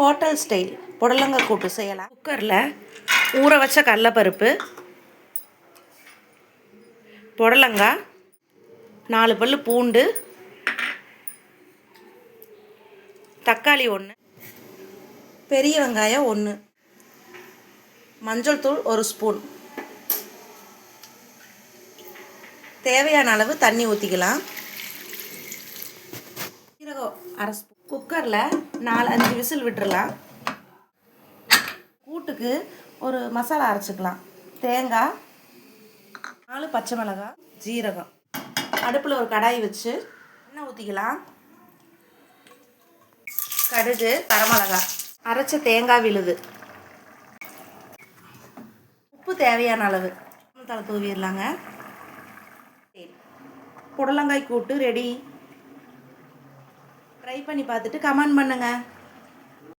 Hotel style புடலங்காய் கூட்டு செய்யலாம். குக்கரில் ஊற வச்ச கடலைப்பருப்பு, புடலங்காய், 4 பல் பூண்டு, தக்காளி 1, பெரிய வெங்காயம் 1, மஞ்சள் தூள் 1 ஸ்பூன், தேவையான அளவு தண்ணி ஊற்றிக்கலாம். சீரகம் 1/2 ஸ்பூன். குக்கரில் 4-5 விசில் விட்டுறலாம். கூட்டுக்கு ஒரு மசாலா அரைச்சிக்கலாம். தேங்காய், 4 பச்சை மிளகாய், ஜீரகம். அடுப்பில் ஒரு கடாய் வச்சு எண்ணெய் ஊற்றிக்கலாம். கடுகு, வரமிளகாய், அரைச்ச தேங்காய் விழுது, உப்பு தேவையான அளவு, தலை தூவிடலாங்க. புடலங்காய் கூட்டு ரெடி. ட்ரை பண்ணி பார்த்துட்டு கமெண்ட் பண்ணுங்கள்.